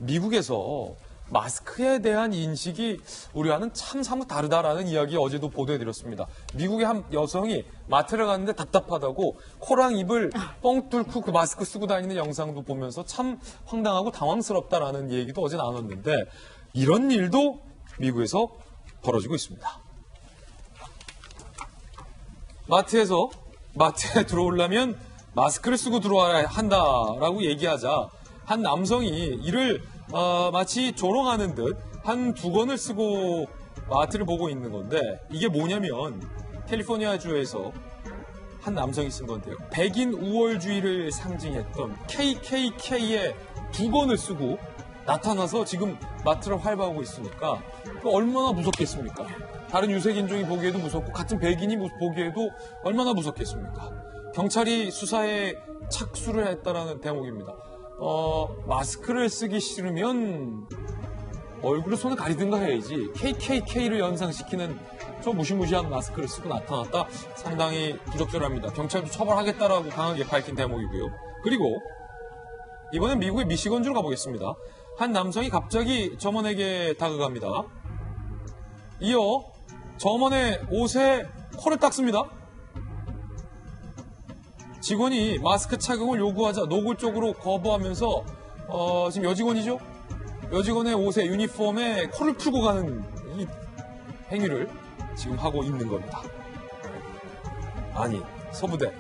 미국에서 마스크에 대한 인식이 우리와는 참 사뭇 다르다라는 이야기 어제도 보도해드렸습니다. 미국의 한 여성이 마트를 갔는데 답답하다고 코랑 입을 뻥 뚫고 그 마스크 쓰고 다니는 영상도 보면서 참 황당하고 당황스럽다라는 얘기도 어제 나눴는데 이런 일도 미국에서 벌어지고 있습니다. 마트에 들어오려면 마스크를 쓰고 들어와야 한다라고 얘기하자 한 남성이 이를 마치 조롱하는 듯 한 두 권을 쓰고 마트를 보고 있는 건데 이게 뭐냐면 캘리포니아주에서 한 남성이 쓴 건데요. 백인 우월주의를 상징했던 KKK의 두 권을 쓰고 나타나서 지금 마트를 활보하고 있으니까 얼마나 무섭겠습니까? 다른 유색인종이 보기에도 무섭고 같은 백인이 보기에도 얼마나 무섭겠습니까? 경찰이 수사에 착수를 했다라는 대목입니다. 마스크를 쓰기 싫으면 얼굴에 손을 가리든가 해야지 KKK를 연상시키는 저 무시무시한 마스크를 쓰고 나타났다. 상당히 부적절합니다. 경찰도 처벌하겠다라고 강하게 밝힌 대목이고요. 그리고 이번엔 미국의 미시건주로 가보겠습니다. 한 남성이 갑자기 점원에게 다가갑니다. 이어 점원의 옷에 코를 닦습니다. 직원이 마스크 착용을 요구하자 노골적으로 거부하면서 지금 여직원이죠? 여직원의 옷에 유니폼에 코를 풀고 가는 이 행위를 지금 하고 있는 겁니다. 아니 서부대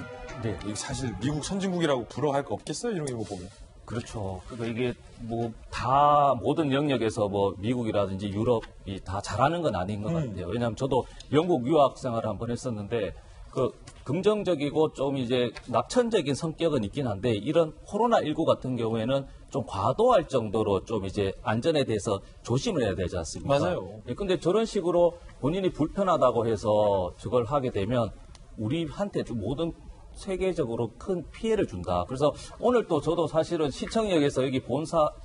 네. 이게 사실 미국 선진국이라고 부러워할 거 없겠어요? 이런 거 보면. 그렇죠. 그러니까 이게 뭐 다 모든 영역에서 뭐 미국이라든지 유럽이 다 잘하는 건 아닌 것 같아요. 왜냐하면 저도 영국 유학 생활을 한번 했었는데 그 긍정적이고 좀 이제 낙천적인 성격은 있긴 한데 이런 코로나19 같은 경우에는 좀 과도할 정도로 좀 이제 안전에 대해서 조심을 해야 되지 않습니까? 맞아요. 근데 저런 식으로 본인이 불편하다고 해서 저걸 하게 되면 우리한테 모든 세계적으로 큰 피해를 준다. 그래서 오늘 또 저도 사실은 시청역에서 여기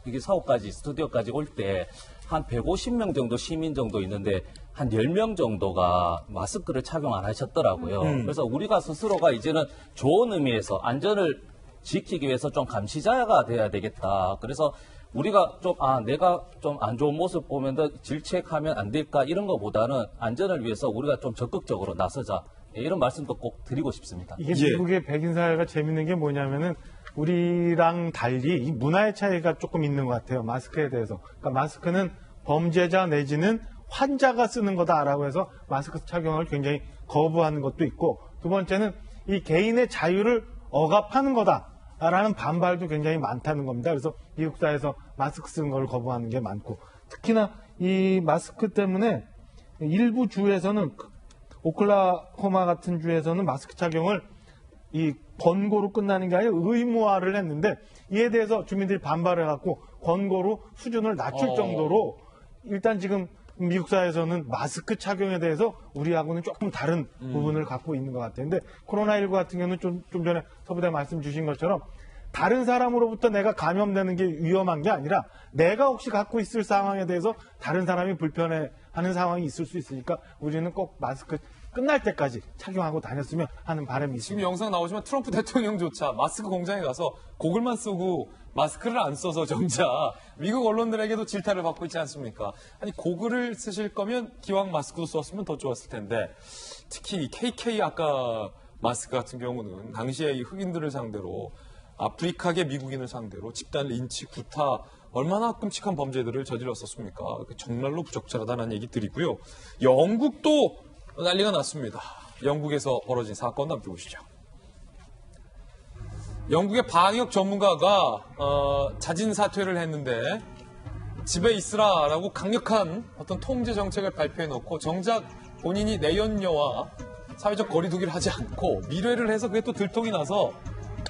여기 사옥까지, 스튜디오까지 올 때 한 150명 정도 시민 정도 있는데 한 10명 정도가 마스크를 착용 안 하셨더라고요. 그래서 우리가 스스로가 이제는 좋은 의미에서 안전을 지키기 위해서 좀 감시자가 돼야 되겠다. 그래서 우리가 좀, 내가 좀 안 좋은 모습 보면 더 질책하면 안 될까 이런 것보다는 안전을 위해서 우리가 좀 적극적으로 나서자. 이런 말씀도 꼭 드리고 싶습니다. 이게 미국의 백인 사회가 재밌는 게 뭐냐면은 우리랑 달리 이 문화의 차이가 조금 있는 것 같아요. 마스크에 대해서. 그러니까 마스크는 범죄자 내지는 환자가 쓰는 거다라고 해서 마스크 착용을 굉장히 거부하는 것도 있고 두 번째는 이 개인의 자유를 억압하는 거다라는 반발도 굉장히 많다는 겁니다. 그래서 미국 사회에서 마스크 쓰는 걸 거부하는 게 많고 특히나 이 마스크 때문에 일부 주에서는 오클라호마 같은 주에서는 마스크 착용을 이 권고로 끝나는 게 아니라 의무화를 했는데 이에 대해서 주민들이 반발해갖고 권고로 수준을 낮출 정도로 일단 지금 미국 사회에서는 마스크 착용에 대해서 우리하고는 조금 다른 부분을 갖고 있는 것 같아요. 근데 코로나19 같은 경우는 좀 전에 서부대 말씀 주신 것처럼 다른 사람으로부터 내가 감염되는 게 위험한 게 아니라 내가 혹시 갖고 있을 상황에 대해서 다른 사람이 불편해하는 상황이 있을 수 있으니까 우리는 꼭 마스크 끝날 때까지 착용하고 다녔으면 하는 바람이 있습니다. 지금 영상 나오지만 트럼프 대통령조차 마스크 공장에 가서 고글만 쓰고 마스크를 안 써서 정작 미국 언론들에게도 질타를 받고 있지 않습니까? 아니 고글을 쓰실 거면 기왕 마스크도 썼으면 더 좋았을 텐데 특히 KK 아까 마스크 같은 경우는 당시에 이 흑인들을 상대로 아프리카계 미국인을 상대로 집단 린치, 구타 얼마나 끔찍한 범죄들을 저질렀었습니까? 정말로 부적절하다는 얘기 드리고요. 영국도 난리가 났습니다. 영국에서 벌어진 사건 함께 보시죠. 영국의 방역 전문가가 자진 사퇴를 했는데 집에 있으라라고 강력한 어떤 통제 정책을 발표해놓고 정작 본인이 내연녀와 사회적 거리두기를 하지 않고 미래를 해서 그게 또 들통이 나서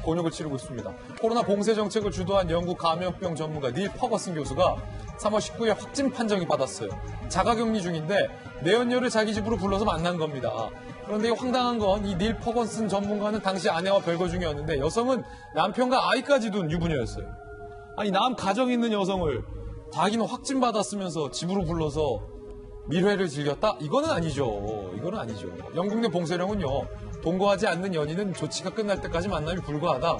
곤욕을 치르고 있습니다. 코로나 봉쇄 정책을 주도한 영국 감염병 전문가 닐 퍼거슨 교수가 3월 19일 확진 판정이 받았어요. 자가격리 중인데 내연녀를 자기 집으로 불러서 만난 겁니다. 그런데 황당한 건 이 닐 퍼거슨 전문가는 당시 아내와 별거 중이었는데 여성은 남편과 아이까지 둔 유부녀였어요. 아니 남 가정 있는 여성을 자기는 확진 받았으면서 집으로 불러서 밀회를 즐겼다? 이거는 아니죠. 이거는 아니죠. 영국 내 봉쇄령은요. 동거하지 않는 연인은 조치가 끝날 때까지 만남이 불가하다.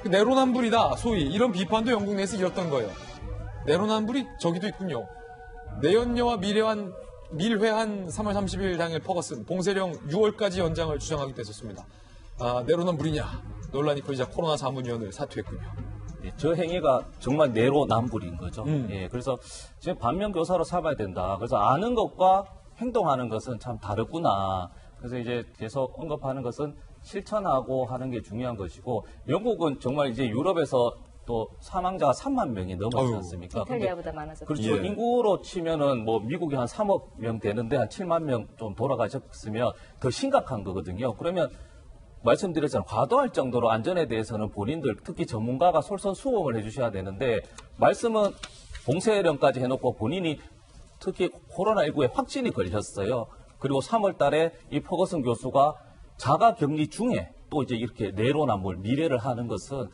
내로남불이다. 소위 이런 비판도 영국 내에서 이었던 거예요. 내로남불이 저기도 있군요. 내연녀와 밀회한 3월 30일 당일 퍼거슨 봉쇄령 6월까지 연장을 주장하기도 했었습니다. 내로남불이냐 논란이 커지자 코로나 자문위원을 사퇴했군요. 예, 저 행위가 정말 내로남불인 거죠. 음. 예, 그래서 지금 반면교사로 삼아야 된다. 그래서 아는 것과 행동하는 것은 참 다르구나. 그래서 이제 계속 언급하는 것은 실천하고 하는 게 중요한 것이고, 영국은 정말 이제 유럽에서 또 사망자가 3만 명이 넘었지 아유. 않습니까? 이탈리아보다 많아졌죠. 그렇죠. 예. 인구로 치면은 뭐 미국이 한 3억 명 되는데 한 7만 명 좀 돌아가셨으면 더 심각한 거거든요. 그러면 말씀드렸잖아요. 과도할 정도로 안전에 대해서는 본인들, 특히 전문가가 솔선수범을 해주셔야 되는데, 말씀은 봉쇄령까지 해놓고 본인이 특히 코로나19에 확진이 걸렸어요. 그리고 3월 달에 이 퍼거슨 교수가 자가 격리 중에 또 이제 이렇게 내로남불, 미래를 하는 것은,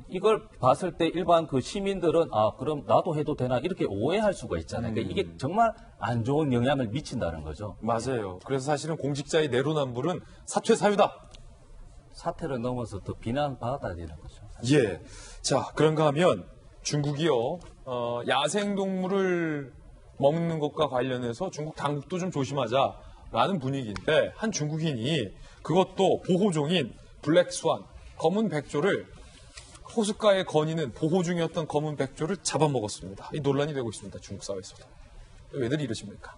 이걸 봤을 때 일반 그 시민들은 그럼 나도 해도 되나 이렇게 오해할 수가 있잖아요. 그러니까 이게 정말 안 좋은 영향을 미친다는 거죠. 맞아요. 그래서 사실은 공직자의 내로남불은 사퇴 사유다. 사태를 넘어서 더 비난받아야 되는 거죠. 예. 자, 그런가 하면 중국이요, 야생동물을 먹는 것과 관련해서 중국 당국도 좀 조심하자라는 분위기인데, 한 중국인이 그것도 보호종인 블랙스완, 검은 백조를 호숫가에 거니는 보호 중이었던 검은 백조를 잡아먹었습니다. 이 논란이 되고 있습니다. 중국 사회에서도. 왜들 이러십니까?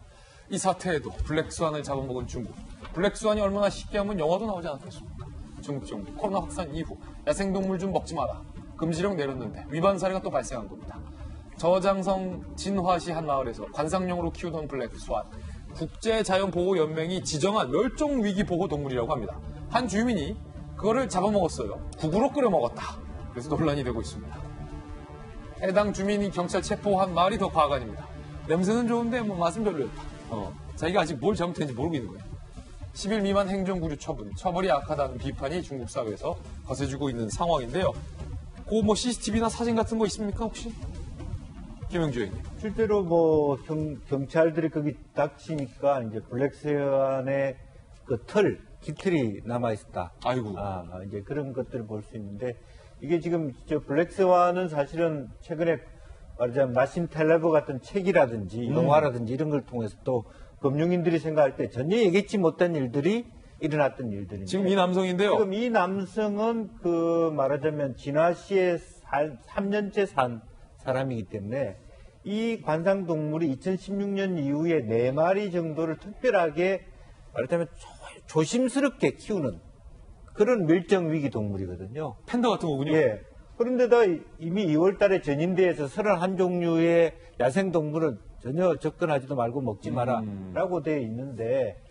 이 사태에도 블랙스완을 잡아먹은 중국. 블랙스완이 얼마나 쉽게 하면 영화도 나오지 않았겠습니까? 중국 정부 코로나 확산 이후 야생동물 좀 먹지 마라. 금지령 내렸는데 위반 사례가 또 발생한 겁니다. 저장성 진화시 한 마을에서 관상용으로 키우던 블랙스완. 국제자연보호연맹이 지정한 멸종위기보호동물이라고 합니다. 한 주민이 그거를 잡아먹었어요. 국으로 끓여 먹었다. 그래서 논란이 되고 있습니다. 해당 주민이 경찰 체포한 말이 더 과간입니다. 냄새는 좋은데 뭐 맛은 별로였다. 자기가 아직 뭘 잘못했는지 모르고 있는 거예요. 10일 미만 행정구류 처벌이 약하다는 비판이 중국 사회에서 거세지고 있는 상황인데요. 그 뭐 CCTV나 사진 같은 거 있습니까 혹시? 김영주 의원님. 실제로 뭐 경찰들이 거기 닥치니까 이제 블랙스완의 그 깃털이 남아 있었다. 아이고. 이제 그런 것들을 볼 수 있는데, 이게 지금 저 블랙스완은 사실은 최근에 말하자면 나심 텔레브 같은 책이라든지 영화라든지 이런 걸 통해서 또 금융인들이 생각할 때 전혀 예기치 못한 일들이 일어났던 일들입니다. 지금 이 남성인데요. 지금 이 남성은 그 말하자면 진화시에 3년째 산 사람이기 때문에 이 관상동물이 2016년 이후에 4마리 정도를 특별하게 말하자면 조심스럽게 키우는 그런 멸종위기 동물이거든요. 팬더 같은 거군요. 예. 그런데다 이미 2월 달에 전인대에서 31종류의 야생동물을 전혀 접근하지도 말고 먹지 마라 라고 되어 있는데,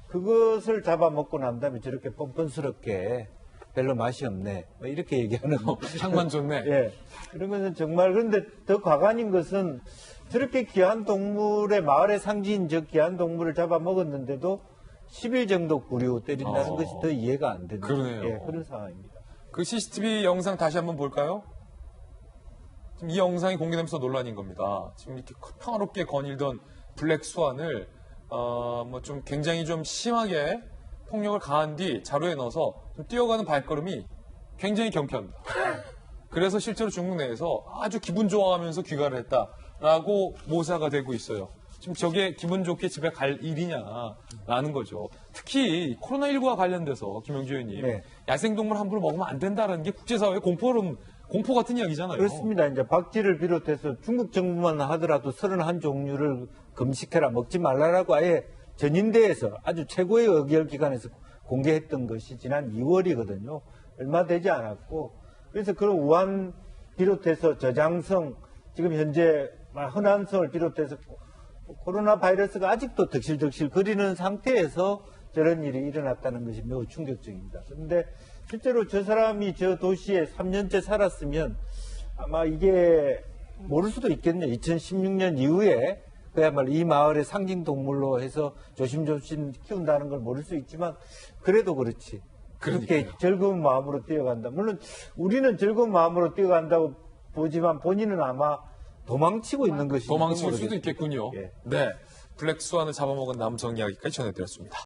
그것을 잡아먹고 난 다음에 저렇게 뻔뻔스럽게 별로 맛이 없네, 뭐 이렇게 얘기하는. 향만 좋네. 예. 그러면은 정말, 그런데 더 과간인 것은 저렇게 귀한 동물의 마을의 상징인 저 귀한 동물을 잡아먹었는데도 10일 정도 구류 때린다는 것이 더 이해가 안 되는. 그러네요. 예, 그런 상황입니다. 그 CCTV 영상 다시 한번 볼까요? 지금 이 영상이 공개되면서 논란인 겁니다. 지금 이렇게 평화롭게 거닐던 블랙스완을 뭐 좀 굉장히 좀 심하게 폭력을 가한 뒤 자루에 넣어서 좀 뛰어가는 발걸음이 굉장히 경쾌합니다. 그래서 실제로 중국 내에서 아주 기분 좋아하면서 귀가를 했다라고 모사가 되고 있어요. 지금 저게 기분 좋게 집에 갈 일이냐라는 거죠. 특히 코로나19와 관련돼서 김영주 의원님, 네. 야생동물 함부로 먹으면 안 된다는 게 국제사회의 공포 같은 이야기잖아요. 그렇습니다. 이제 박쥐를 비롯해서 중국 정부만 하더라도 31종류를 금식해라, 먹지 말라라고 아예 전인대에서 아주 최고의 의결기관에서 공개했던 것이 지난 2월이거든요. 얼마 되지 않았고, 그래서 그런 우한 비롯해서 저장성, 지금 현재 허난성을 비롯해서 코로나 바이러스가 아직도 덕실덕실 거리는 상태에서 저런 일이 일어났다는 것이 매우 충격적입니다. 그런데 실제로 저 사람이 저 도시에 3년째 살았으면 아마 이게 모를 수도 있겠네요. 2016년 이후에 그야말로 이 마을의 상징 동물로 해서 조심조심 키운다는 걸 모를 수 있지만, 그래도 그렇지. 그렇게 그러니까요. 즐거운 마음으로 뛰어간다. 물론 우리는 즐거운 마음으로 뛰어간다고 보지만 본인은 아마 도망치고 있는 것이 도망칠 수도 있겠군요. 예. 네, 블랙스완을 잡아먹은 남성 이야기까지 전해드렸습니다.